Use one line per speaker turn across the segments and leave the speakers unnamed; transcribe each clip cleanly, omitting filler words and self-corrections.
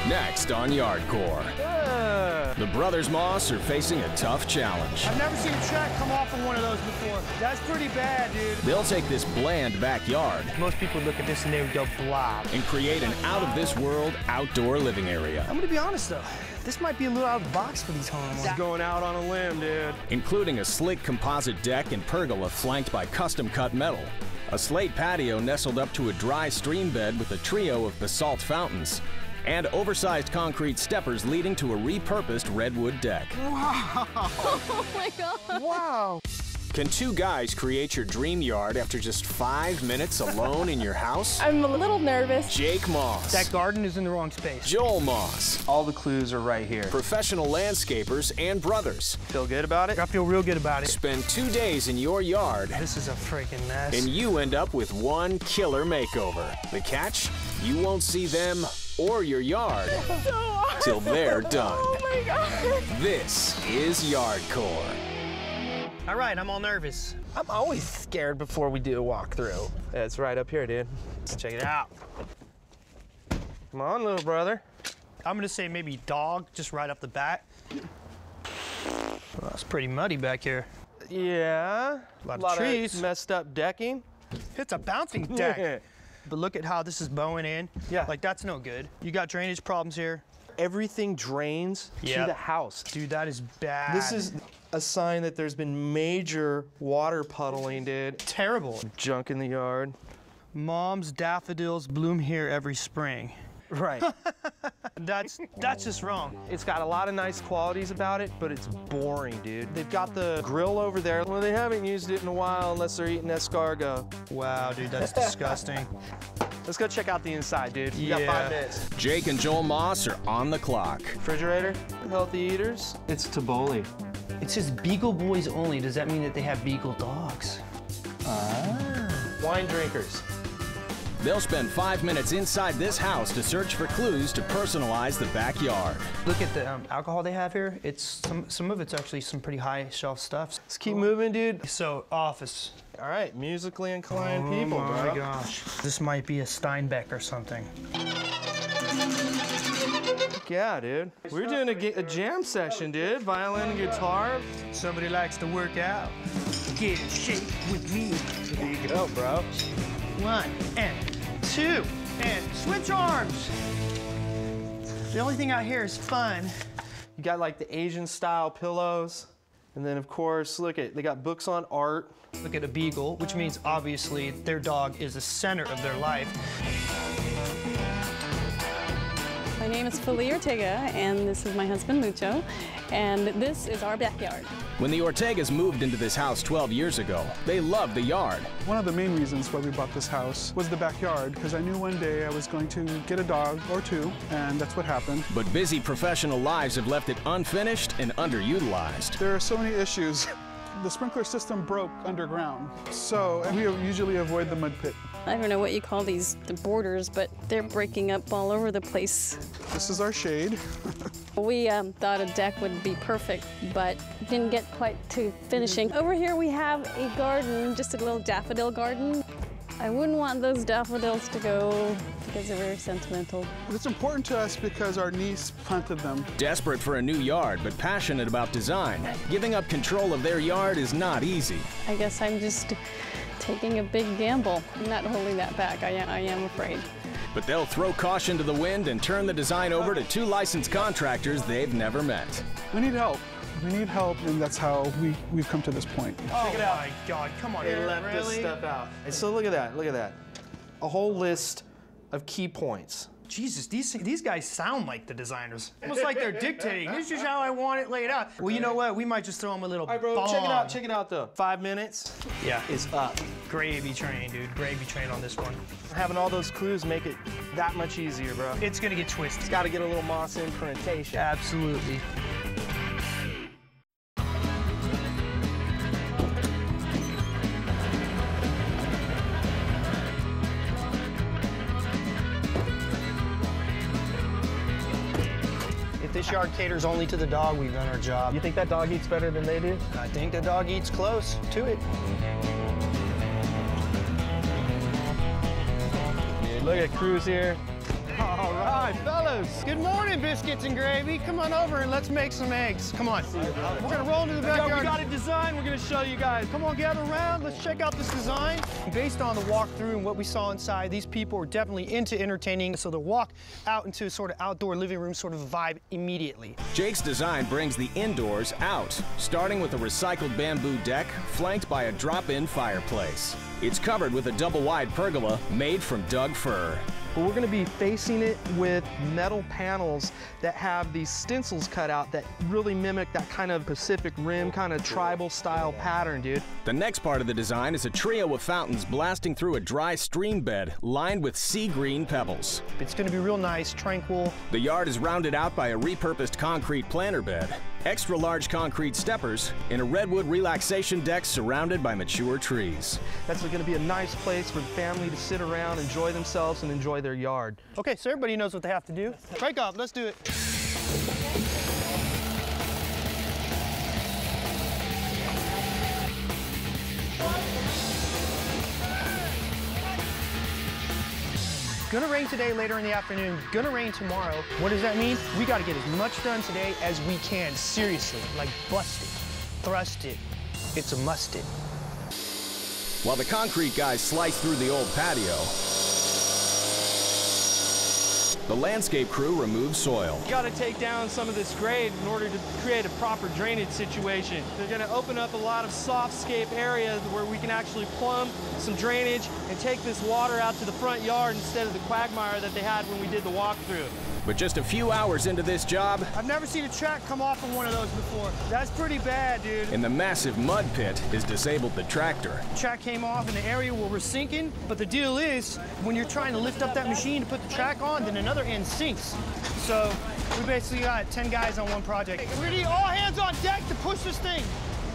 Next on Yardcore. The brothers Moss are facing a tough challenge.
I've never seen a track come off of one of those before. That's pretty bad, dude.
They'll take this bland backyard
Most people look at this and they would go blob.
and create an out-of-this-world outdoor living area,
I'm gonna be honest though, this might be a little out of the box for these homes.
He's going out on a limb, dude.
including a slick composite deck and pergola flanked by custom-cut metal, a slate patio nestled up to a dry stream bed with a trio of basalt fountains, and oversized concrete steppers leading to a repurposed redwood deck.
Wow. Oh my God.
Wow.
Can two guys create your dream yard after just 5 minutes alone in your house?
I'm a little nervous.
Jake Moss.
That garden is in the wrong space.
Joel Moss.
All the clues are right here.
Professional landscapers and brothers.
Feel good about it?
I feel real good about it.
Spend 2 days in your yard,
This is a freaking mess.
and you end up with one killer makeover. The catch? You won't see them or your yard till they're done.
Oh my God.
This is Yardcore.
All right, I'm all nervous.
I'm always scared before we do a walkthrough. Yeah, it's right up here, dude.
Let's check it out.
Come on, little brother.
I'm gonna say maybe dog, just right off the bat. Well, it's pretty muddy back here.
Yeah.
A lot of trees.
Of messed up decking.
It's a bouncing deck. But look at how this is bowing in.
Yeah.
Like, that's no good. You got drainage problems here.
Everything drains to
Yep.
the house.
Dude, that is bad.
This is a sign that there's been major water puddling, dude.
terrible.
Junk in the yard.
Mom's daffodils bloom here every spring.
Right.
That's just wrong.
It's got a lot of nice qualities about it, but it's boring, dude. They've got the grill over there. Well, they haven't used it in a while unless they're eating escargot.
Wow, dude, that's disgusting.
Let's go check out the inside, dude. We got
Yeah.
5 minutes.
Jake and Joel Moss are on the clock.
Refrigerator, healthy eaters. It's Taboli.
It says Beagle Boys only. Does that mean that they have Beagle dogs?
Wine drinkers.
They'll spend 5 minutes inside this house to search for clues to personalize the backyard.
Look at the alcohol they have here. It's some of it's actually some pretty high shelf stuff.
Let's keep moving, dude.
So, office.
All right, musically inclined people,
Oh my
bro.
gosh. This might be a Steinbeck or something.
Yeah, dude. We're doing a jam session, dude. Violin and guitar.
Somebody likes to work out. Get in shape with me.
There you go, bro.
1 and 2 and switch arms. The only thing out here is fun.
You got like the Asian style pillows. And then of course, look at, they got books on art.
Look at a beagle, which means obviously their dog is the center of their life.
My name is Felicia Ortega, and this is my husband, Mucho, and this is our backyard.
When the Ortegas moved into this house 12 years ago, they loved the yard.
One of the main reasons why we bought this house was the backyard, because I knew one day I was going to get a dog or two, and that's what happened.
But busy professional lives have left it unfinished and underutilized.
There are so many issues. The sprinkler system broke underground, so we usually avoid the mud pit.
I don't know what you call the borders, but they're breaking up all over the place.
This is our shade.
We thought a deck would be perfect, but didn't get quite to finishing. Over here we have a garden, just a little daffodil garden. I wouldn't want those daffodils to go because they're very sentimental.
It's important to us because our niece planted them.
Desperate for a new yard, but passionate about design, giving up control of their yard is not easy.
I guess I'm just taking a big gamble. I'm not holding that back, I am afraid.
But they'll throw caution to the wind and turn the design over to 2 licensed contractors they've never met.
We need help. We need help, and that's how we've come to this point.
Check it out. Oh my God, come on,
They
Aaron,
left this
really?
stuff out. And so look at that, look at that. A whole list of key points.
Jesus, these guys sound like the designers. Almost like they're dictating. This is how I want it laid out. Well, you know what? We might just throw them a little
All right, bro,
bomb.
check it out though. 5 minutes
Yeah,
is up.
gravy train, dude. Gravy train on this one.
Having all those clues make it that much easier, bro.
It's gonna get twisted.
It's got to get a little moss imprintation.
Absolutely. If this yard caters only to the dog, we've done our job.
You think that dog eats better than they do?
I think the dog eats close to it.
Dude, look at Cruz here.
All right, fellas. Good morning, biscuits and gravy. Come on over and let's make some eggs. Come on. We're gonna roll into the backyard.
We got a design we're gonna show you guys.
Come on, gather around. Let's check out this design. Based on the walkthrough and what we saw inside, these people are definitely into entertaining, so they'll walk out into sort of outdoor living room sort of vibe immediately.
Jake's design brings the indoors out, starting with a recycled bamboo deck flanked by a drop-in fireplace. It's covered with a double-wide pergola made from Doug fir.
But we're gonna be facing it with metal panels that have these stencils cut out that really mimic that kind of Pacific Rim, kind of tribal style pattern, dude.
The next part of the design is a trio of fountains blasting through a dry stream bed lined with sea green pebbles.
It's gonna be real nice, tranquil.
The yard is rounded out by a repurposed concrete planter bed, extra large concrete steppers, and a redwood relaxation deck surrounded by mature trees.
That's gonna be a nice place for the family to sit around, enjoy themselves, and enjoy their yard.
Okay, so everybody knows what they have to do. Break up, let's do it. Gonna rain today, later in the afternoon. Gonna rain tomorrow. What does that mean? We gotta get as much done today as we can. Seriously, like bust it, thrust it. It's a must it.
While the concrete guys slice through the old patio, the landscape crew removes soil.
You gotta take down some of this grade in order to create a proper drainage situation. They're gonna open up a lot of softscape areas where we can actually plumb some drainage and take this water out to the front yard instead of the quagmire that they had when we did the walkthrough.
But just a few hours into this job,
I've never seen a track come off of one of those before. That's pretty bad, dude.
and the massive mud pit has disabled the tractor.
Track came off in the area where we're sinking, but the deal is, when you're trying to lift up that machine to put the track on, then another end sinks. So we basically got 10 guys on one project. We're gonna need all hands on deck to push this thing.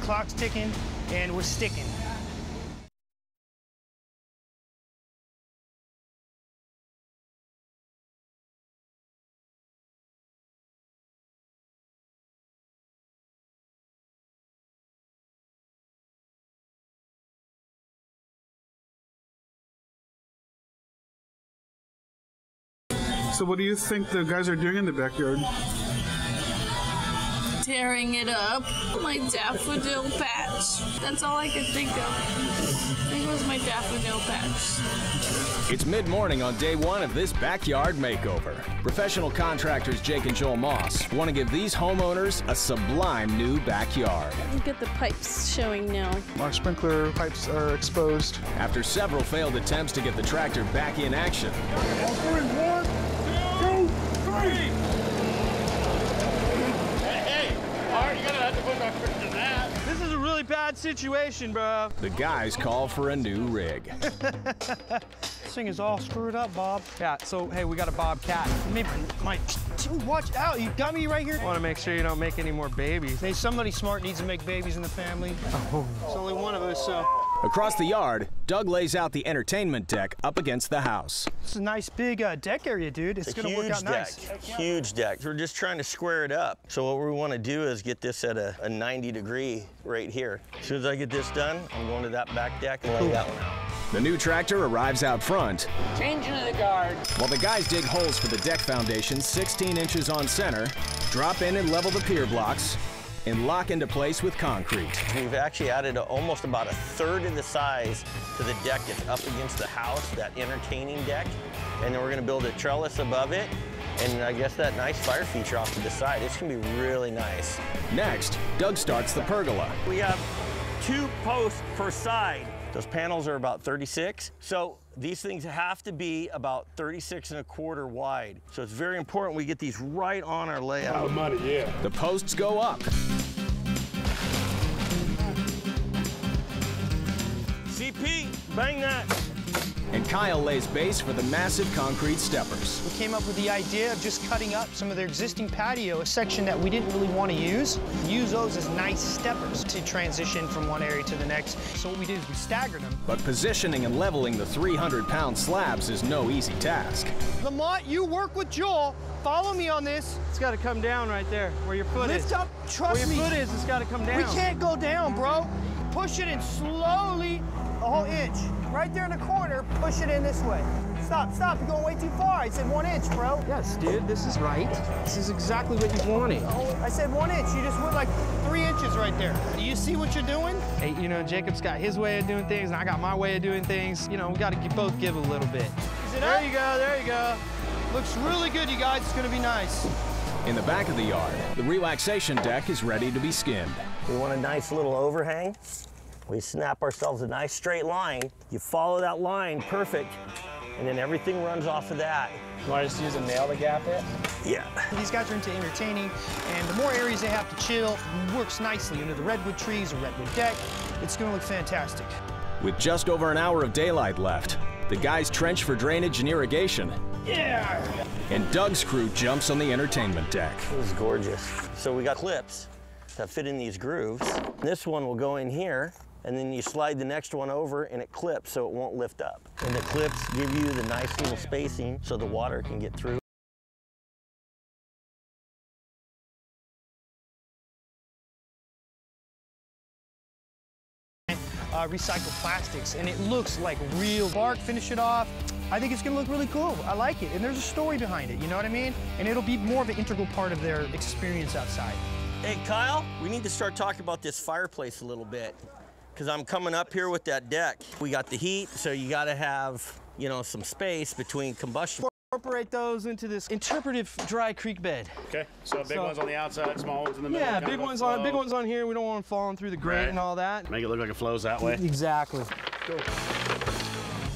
The clock's ticking, and we're sticking.
So what do you think the guys are doing in the backyard?
Tearing it up. My daffodil patch. That's all I could think of. I think it was my daffodil patch.
It's mid-morning on day one of this backyard makeover. Professional contractors Jake and Joel Moss want to give these homeowners a sublime new backyard.
Look at the pipes showing now.
Our sprinkler pipes are exposed.
After several failed attempts to get the tractor back in action,
This is a really bad situation, bro.
the guys call for a new rig.
This thing is all screwed up, Bob.
Yeah, so hey, we got a bobcat.
Maybe dude, watch out. You got me right here.
I want to make sure you don't make any more babies.
Hey, somebody smart needs to make babies in the family.
Oh.
There's only one of us, so.
Across the yard, Doug lays out the entertainment deck up against the house.
It's a nice big deck area, dude. It's gonna work out nice.
Huge deck. We're just trying to square it up. So what we want to do is get this at a 90-degree right here. As soon as I get this done, I'm going to that back deck and lay that one out.
The new tractor arrives out front,
Changing of the guard.
while the guys dig holes for the deck foundation 16 inches on center, drop in and level the pier blocks, and lock into place with concrete.
We've actually added almost about a third of the size to the deck that's up against the house, that entertaining deck. And then we're gonna build a trellis above it, and I guess that nice fire feature off to the side. It's gonna be really nice.
Next, Doug starts the pergola.
We have 2 posts per side. Those panels are about 36. So these things have to be about 36¼ wide. So it's very important we get these right on our layout.
The posts go up.
CP, bang that.
And Kyle lays base for the massive concrete steppers.
We came up with the idea of just cutting up some of their existing patio, a section that we didn't really want to use those as nice steppers to transition from one area to the next. So what we did is we staggered them.
But positioning and leveling the 300-pound slabs is no easy task.
Lamont, you work with Joel. Follow me on this.
It's got to come down right there, where your foot is.
Lift up, trust me.
Where your foot is, it's got to come down.
We can't go down, bro. Push it in slowly, a whole inch. right there in the corner, push it in this way. Stop, stop, you're going way too far. I said 1 inch, bro.
Yes, dude, this is right. This is exactly what you wanted.
I said 1 inch, you just went like 3 inches right there. Do you see what you're doing?
Hey, you know, Jacob's got his way of doing things, and I got my way of doing things. You know, we got to both give a little bit.
Is it there up? You go, there you go. Looks really good, you guys. It's gonna be nice.
In the back of the yard, the relaxation deck is ready to be skimmed.
We want a nice little overhang. We snap ourselves a nice straight line. You follow that line, perfect, and then everything runs off of that.
You want to just use a nail to gap it?
Yeah.
These guys are into entertaining, and the more areas they have to chill, works nicely under the redwood trees or redwood deck. It's gonna look fantastic.
With just over an hour of daylight left, the guys trench for drainage and irrigation.
Yeah!
And Doug's crew jumps on the entertainment deck.
It was gorgeous. So we got clips that fit in these grooves. This one will go in here, and then you slide the next one over and it clips so it won't lift up. And the clips give you the nice little spacing so the water can get through.
Recycled plastics, and it looks like real bark. Finish it off. I think it's gonna look really cool. I like it, and there's a story behind it, you know what I mean? And it'll be more of an integral part of their experience outside.
Hey, Kyle, we need to start talking about this fireplace a little bit, because I'm coming up here with that deck. We got the heat, so you gotta have, you know, some space between combustion.
Incorporate those into this interpretive dry creek bed.
Okay, so big ones on the outside, small ones in the middle.
Yeah, big ones on here. We don't want them falling through the grate and all that.
Make it look like it flows that way.
Exactly.
Cool.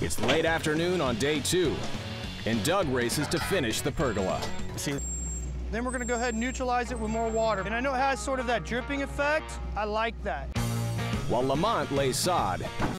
It's late afternoon on day 2, and Doug races to finish the pergola.
See,
Then we're gonna go ahead and neutralize it with more water. And I know it has sort of that dripping effect. I like that.
While Lamont lays sod,